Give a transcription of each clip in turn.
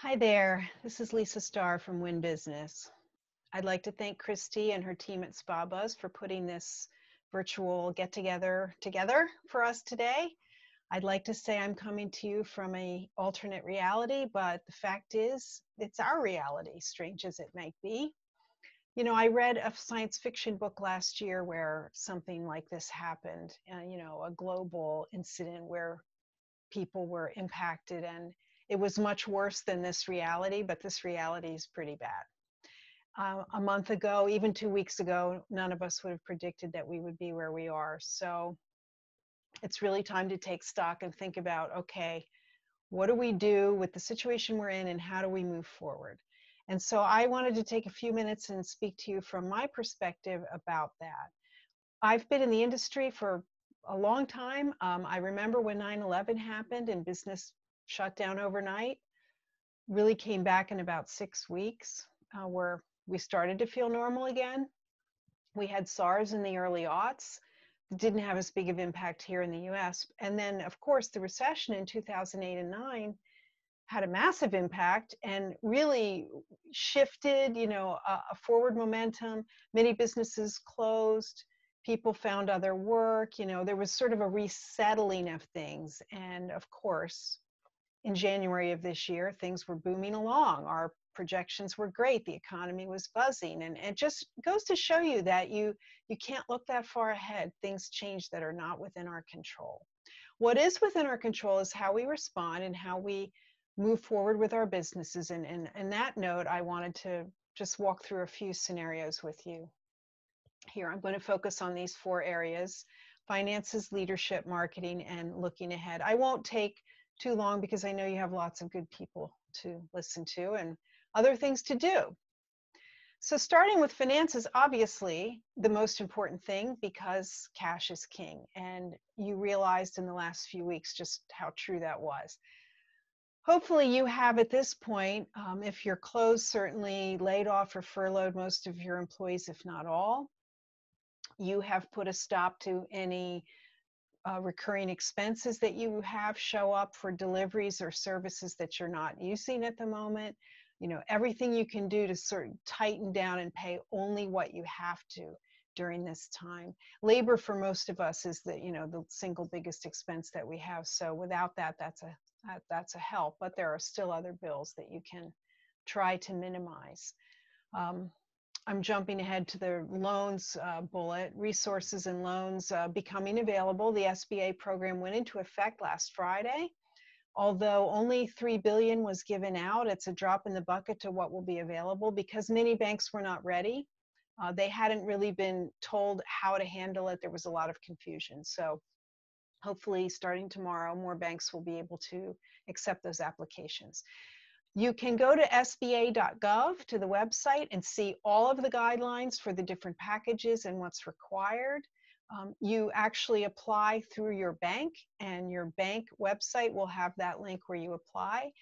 Hi there, this is Lisa Starr from Wynne Business. I'd like to thank Kristi and her team at Spa Buzz for putting this virtual get-together together for us today. I'd like to say I'm coming to you from an alternate reality, but the fact is, it's our reality, strange as it might be. You know, I read a science fiction book last year where something like this happened, a global incident where people were impacted, and it was much worse than this reality, but this reality is pretty bad. A month ago, even 2 weeks ago, none of us would have predicted that we would be where we are. So it's really time to take stock and think about, okay, what do we do with the situation we're in and how do we move forward? And so I wanted to take a few minutes and speak to you from my perspective about that. I've been in the industry for a long time. I remember when 9/11 happened and business shut down overnight, really came back in about 6 weeks, where we started to feel normal again. We had SARS in the early aughts. It didn't have as big of impact here in the US. And then, of course, the recession in 2008 and 9 had a massive impact and really shifted, a forward momentum. Many businesses closed. People found other work. There was sort of a resettling of things. And of course, in January of this year, things were booming along. Our projections were great. The economy was buzzing. And it just goes to show you that you can't look that far ahead. Things change that are not within our control. What is within our control is how we respond and how we move forward with our businesses. And that note, I wanted to just walk through a few scenarios with you. Here, I'm going to focus on these 4 areas: finances, leadership, marketing, and looking ahead. I won't take too long because I know you have lots of good people to listen to and other things to do. So starting with finances, obviously the most important thing, because cash is king. And you realized in the last few weeks just how true that was. Hopefully you have at this point, if you're closed, certainly laid off or furloughed most of your employees, if not all. You have put a stop to any recurring expenses that you have show up for deliveries or services that you're not using at the moment. Everything you can do to sort of tighten down and pay only what you have to during this time. Labor for most of us is the single biggest expense that we have. So without that, that's a help, but there are still other bills that you can try to minimize. I'm jumping ahead to the loans bullet. Resources and loans becoming available. The SBA program went into effect last Friday. Although only $3 billion was given out, it's a drop in the bucket to what will be available because many banks were not ready. They hadn't really been told how to handle it. There was a lot of confusion. So hopefully starting tomorrow, more banks will be able to accept those applications. You can go to sba.gov, to the website, and see all of the guidelines for the different packages and what's required. You actually apply through your bank, and your bank website will have that link where you apply.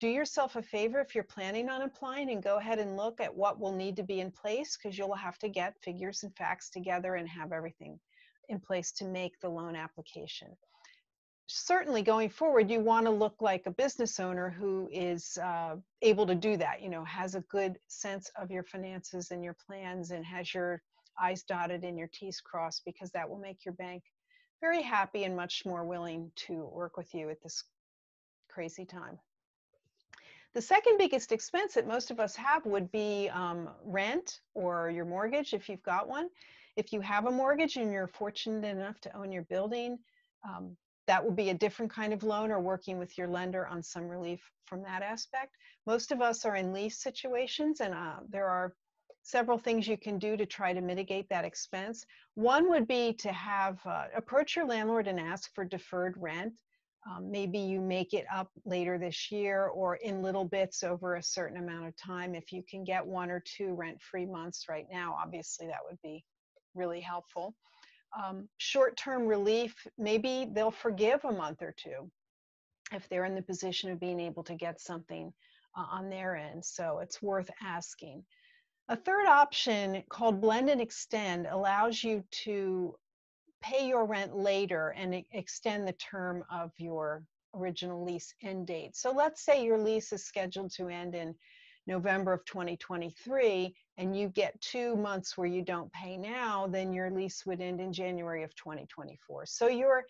Do yourself a favor if you're planning on applying and go ahead and look at what will need to be in place, because you'll have to get figures and facts together and have everything in place to make the loan application. Certainly going forward, you want to look like a business owner who is able to do that, has a good sense of your finances and your plans and has your I's dotted and your T's crossed, because that will make your bank very happy and much more willing to work with you at this crazy time. The second biggest expense that most of us have would be rent or your mortgage, if you've got one. If you have a mortgage and you're fortunate enough to own your building, that will be a different kind of loan, or working with your lender on some relief from that aspect. Most of us are in lease situations, and there are several things you can do to try to mitigate that expense. One would be to have approach your landlord and ask for deferred rent. Maybe you make it up later this year or in little bits over a certain amount of time. If you can get 1 or 2 rent-free months right now, obviously that would be really helpful. Short-term relief, maybe they'll forgive a month or 2 if they're in the position of being able to get something on their end. So it's worth asking. A third option called blend and extend allows you to pay your rent later and extend the term of your original lease end date. So let's say your lease is scheduled to end in November of 2023, and you get 2 months where you don't pay now, then your lease would end in January of 2024. So your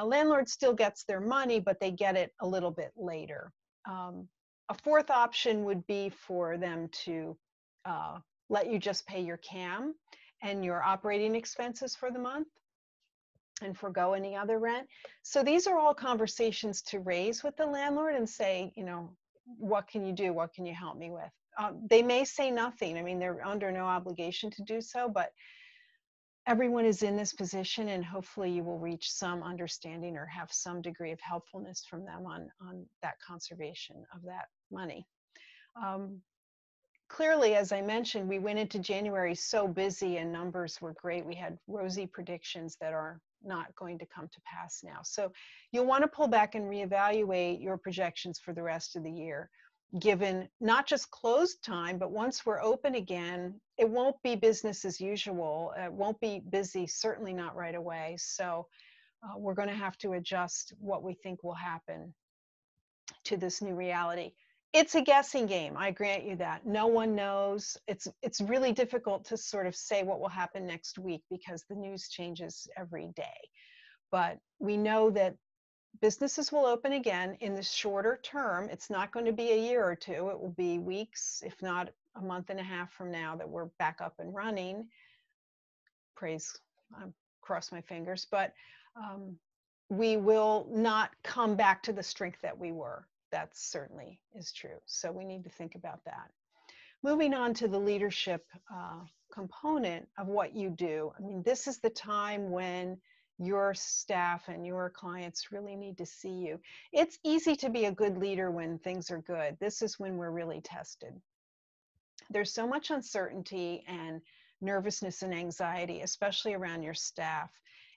landlord still gets their money, but they get it a little bit later. A fourth option would be for them to let you just pay your CAM and your operating expenses for the month and forgo any other rent. So these are all conversations to raise with the landlord and say, you know, what can you do? What can you help me with? They may say nothing. I mean, they're under no obligation to do so, but everyone is in this position, and hopefully you will reach some understanding or have some degree of helpfulness from them on that conservation of that money. Clearly, as I mentioned, we went into January so busy and numbers were great. We had rosy predictions that are not going to come to pass now. So you'll want to pull back and reevaluate your projections for the rest of the year, given not just closed time, but once we're open again, it won't be business as usual. It won't be busy, certainly not right away. So we're going to have to adjust what we think will happen to this new reality. It's a guessing game, I grant you that. No one knows. It's really difficult to sort of say what will happen next week because the news changes every day. But we know that businesses will open again in the shorter term. It's not going to be a year or two. It will be weeks, if not a month and a half from now, that we're back up and running. Cross my fingers. But we will not come back to the strength that we were. That certainly is true. So we need to think about that. Moving on to the leadership component of what you do. I mean, this is the time when your staff and your clients really need to see you. It's easy to be a good leader when things are good. This is when we're really tested. There's so much uncertainty and nervousness and anxiety, especially around your staff.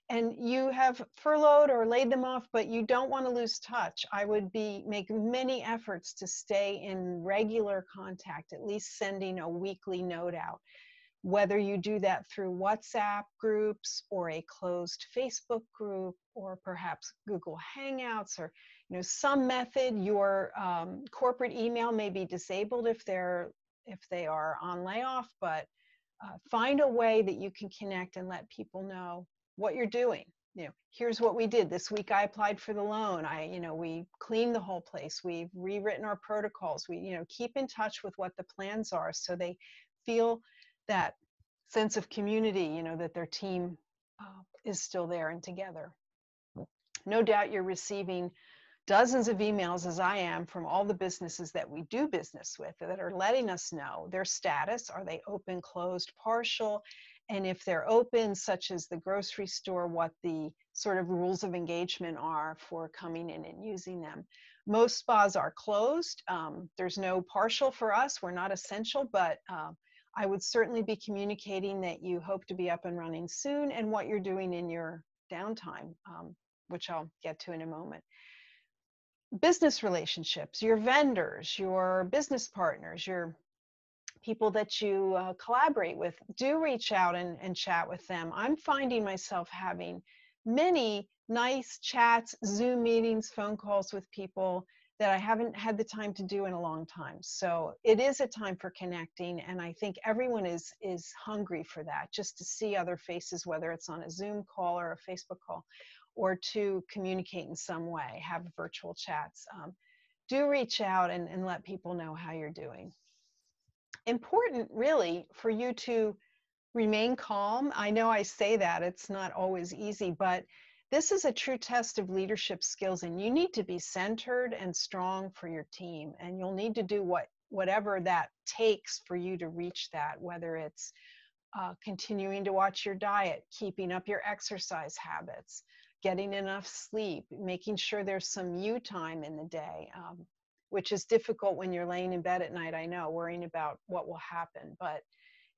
And you have furloughed or laid them off, but you don't want to lose touch. I would make many efforts to stay in regular contact, at least sending a weekly note out. Whether you do that through WhatsApp groups or a closed Facebook group or perhaps Google Hangouts or some method. Your corporate email may be disabled if they are on layoff, but find a way that you can connect and let people know what you're doing. Here's what we did this week. I applied for the loan. We cleaned the whole place. We've rewritten our protocols. We keep in touch with what the plans are so they feel that sense of community, that their team is still there and together. No doubt you're receiving dozens of emails, as I am, from all the businesses that we do business with that are letting us know their status. Are they open, closed, partial? And if they're open, such as the grocery store, what the sort of rules of engagement are for coming in and using them. Most spas are closed. There's no partial for us. We're not essential, but I would certainly be communicating that you hope to be up and running soon and what you're doing in your downtime, which I'll get to in a moment. Business relationships, your vendors, your business partners, your people that you collaborate with, do reach out and chat with them. I'm finding myself having many nice chats, Zoom meetings, phone calls with people that I haven't had the time to do in a long time. So it is a time for connecting, and I think everyone is hungry for that, just to see other faces, whether it's on a Zoom call or a Facebook call, or to communicate in some way, have virtual chats. Do reach out and let people know how you're doing. Important, really, for you to remain calm. I know I say that, it's not always easy, but this is a true test of leadership skills, and you need to be centered and strong for your team, and you'll need to do whatever that takes for you to reach that, whether it's continuing to watch your diet, keeping up your exercise habits, getting enough sleep, making sure there's some you time in the day, which is difficult when you're laying in bed at night, I know, worrying about what will happen, but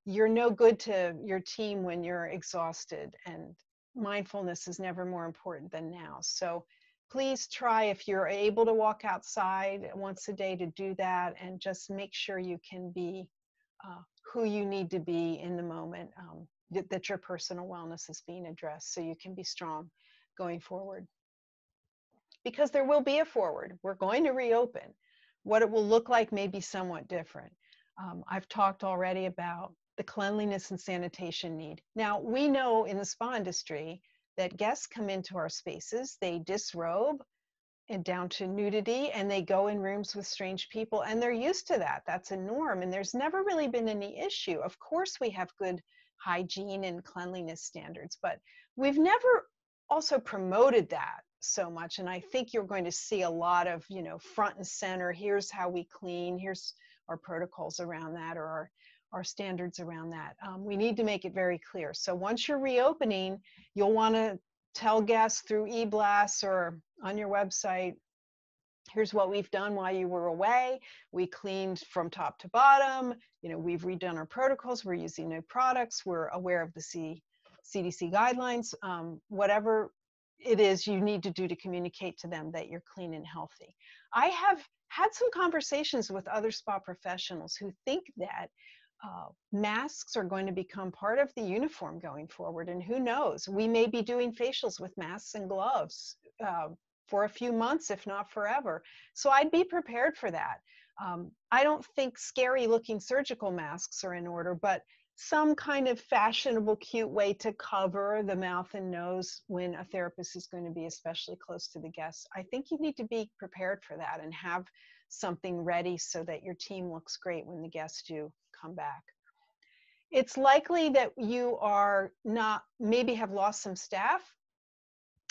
you're no good to your team when you're exhausted, and mindfulness is never more important than now. So please try, if you're able to walk outside once a day, to do that, and just make sure you can be who you need to be in the moment, that your personal wellness is being addressed so you can be strong going forward. because there will be a forward. We're going to reopen. What it will look like may be somewhat different. I've talked already about the cleanliness and sanitation need. Now, we know in the spa industry that guests come into our spaces, they disrobe and down to nudity, and they go in rooms with strange people, and they're used to that. That's a norm, and there's never really been any issue. Of course, we have good hygiene and cleanliness standards, but we've never also promoted that so much. And I think you're going to see a lot of, front and center, here's how we clean, here's our protocols around that, or our standards around that. We need to make it very clear. So once you're reopening, you'll want to tell guests through e-blasts or on your website, here's what we've done while you were away. We cleaned from top to bottom. We've redone our protocols. We're using new products. We're aware of the CDC guidelines. Whatever it is you need to do to communicate to them that you're clean and healthy. I have had some conversations with other spa professionals who think that masks are going to become part of the uniform going forward. And who knows, we may be doing facials with masks and gloves for a few months, if not forever. So I'd be prepared for that. I don't think scary looking surgical masks are in order, but some kind of fashionable, cute way to cover the mouth and nose when a therapist is going to be especially close to the guests. I think you need to be prepared for that and have something ready so that your team looks great when the guests do come back. It's likely that you are maybe have lost some staff.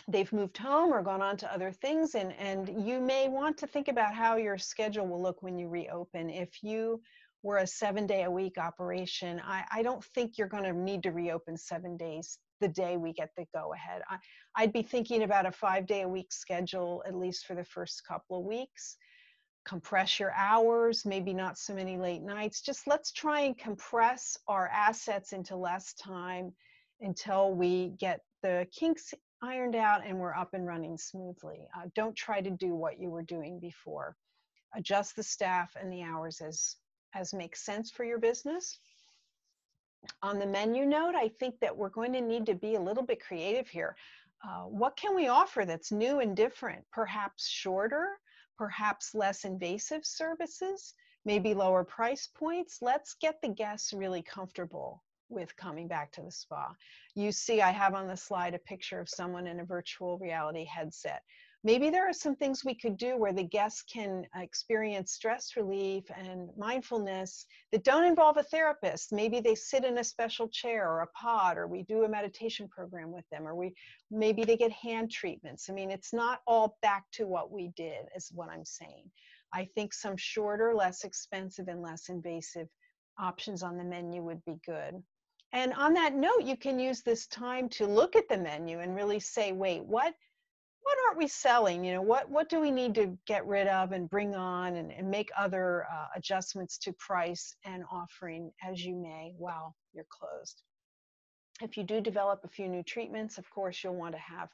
They've moved home or gone on to other things, and you may want to think about how your schedule will look when you reopen. If you were a 7-day-a-week operation, I don't think you're going to need to reopen 7 days the day we get the go-ahead. I'd be thinking about a 5-day-a-week schedule, at least for the first couple of weeks. Compress your hours, maybe not so many late nights. Just let's try and compress our assets into less time until we get the kinks ironed out and we're up and running smoothly. Don't try to do what you were doing before. Adjust the staff and the hours as makes sense for your business. On the menu note, I think that we're going to need to be a little bit creative here. What can we offer that's new and different? Perhaps shorter, perhaps less invasive services, maybe lower price points. Let's get the guests really comfortable with coming back to the spa. You see, I have on the slide a picture of someone in a virtual reality headset. Maybe there are some things we could do where the guests can experience stress relief and mindfulness that don't involve a therapist. Maybe they sit in a special chair or a pod, or we do a meditation program with them, or maybe they get hand treatments. I mean, it's not all back to what we did, is what I'm saying. I think some shorter, less expensive, and less invasive options on the menu would be good. And on that note, you can use this time to look at the menu and really say, wait, what aren't we selling? What do we need to get rid of and bring on and make other adjustments to price and offering as you may while you're closed. If you do develop a few new treatments, of course, you'll want to have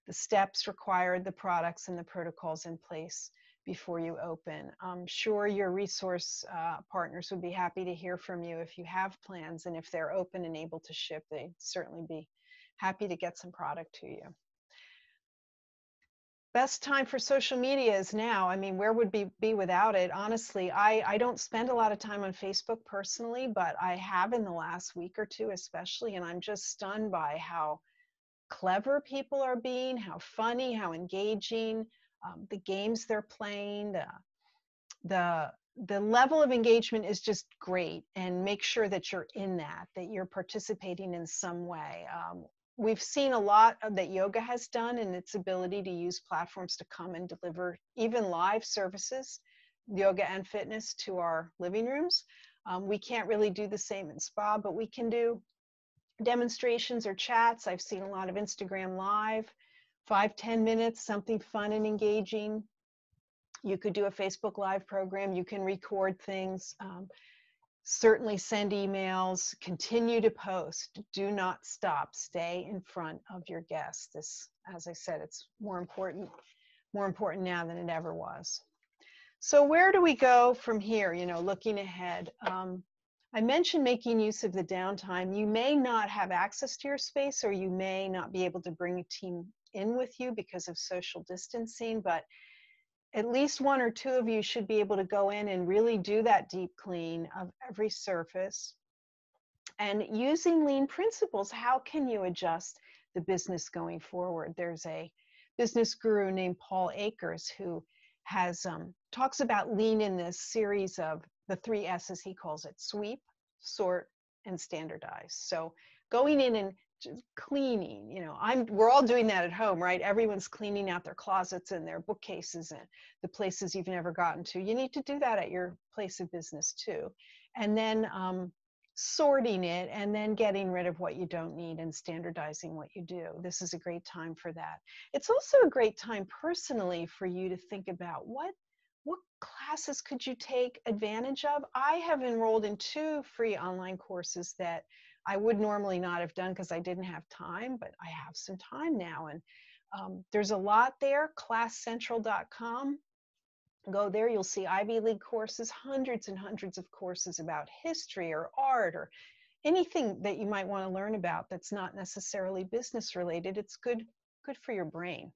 the steps required, the products and the protocols in place before you open. I'm sure your resource partners would be happy to hear from you if you have plans, and if they're open and able to ship, they'd certainly be happy to get some product to you. Best time for social media is now. I mean, where would we be without it? Honestly, I don't spend a lot of time on Facebook personally, but I have in the last week or two especially, and I'm just stunned by how clever people are being, how funny, how engaging, the games they're playing, the level of engagement is just great. And make sure that you're in that you're participating in some way. We've seen a lot that yoga has done in its ability to use platforms to come and deliver even live services, yoga and fitness, to our living rooms. We can't really do the same in spa, but we can do demonstrations or chats. I've seen a lot of Instagram Live, 5-10 minutes, something fun and engaging. You could do a Facebook Live program. You can record things. Certainly send emails, continue to post, do not stop, stay in front of your guests. This, as I said, it's more important now than it ever was. So where do we go from here, looking ahead? I mentioned making use of the downtime. You may not have access to your space, or you may not be able to bring a team in with you because of social distancing, but at least one or two of you should be able to go in and really do that deep clean of every surface. And using lean principles, how can you adjust the business going forward? There's a business guru named Paul Akers who has talks about lean in this series of the 3 S's, he calls it: sweep, sort, and standardize. So going in and just cleaning, we're all doing that at home, right? Everyone's cleaning out their closets and their bookcases and the places you've never gotten to. You need to do that at your place of business too. And then sorting it, and then getting rid of what you don't need and standardizing what you do. This is a great time for that. It's also a great time personally for you to think about what classes could you take advantage of. I have enrolled in 2 free online courses that I would normally not have done because I didn't have time, but I have some time now. And there's a lot there. ClassCentral.com. Go there, you'll see Ivy League courses, hundreds and hundreds of courses about history or art or anything that you might want to learn about that's not necessarily business related. It's good for your brain.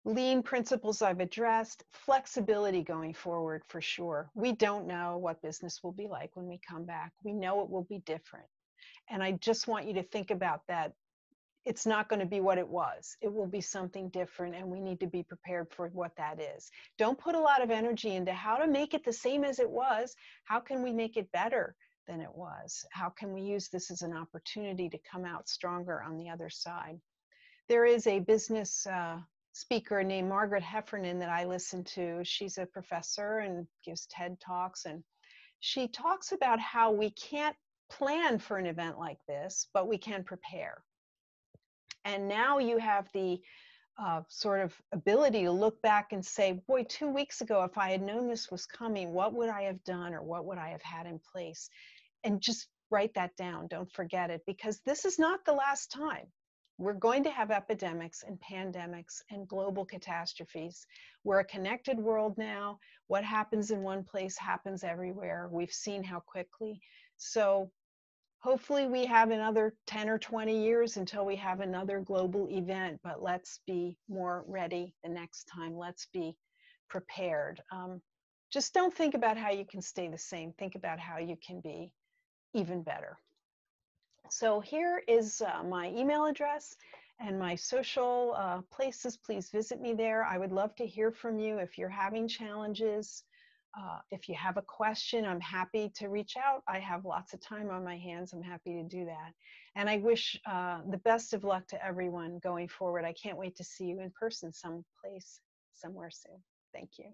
Lean principles I've addressed, flexibility going forward for sure. We don't know what business will be like when we come back. We know it will be different. And I just want you to think about that. It's not going to be what it was. It will be something different, and we need to be prepared for what that is. Don't put a lot of energy into how to make it the same as it was. How can we make it better than it was? How can we use this as an opportunity to come out stronger on the other side? There is a business speaker named Margaret Heffernan that I listen to. She's a professor and gives TED Talks, and she talks about how we can't plan for an event like this, but we can prepare. And now you have the sort of ability to look back and say, boy, 2 weeks ago, if I had known this was coming, what would I have done, or what would I have had in place? And just write that down. Don't forget it, because this is not the last time. We're going to have epidemics and pandemics and global catastrophes. We're a connected world now. What happens in one place happens everywhere. We've seen how quickly. So hopefully we have another 10 or 20 years until we have another global event, but let's be more ready the next time. Let's be prepared. Just don't think about how you can stay the same. Think about how you can be even better. So here is my email address and my social places. Please visit me there. I would love to hear from you if you're having challenges. If you have a question, I'm happy to reach out. I have lots of time on my hands. I'm happy to do that. And I wish the best of luck to everyone going forward. I can't wait to see you in person someplace, somewhere soon. Thank you.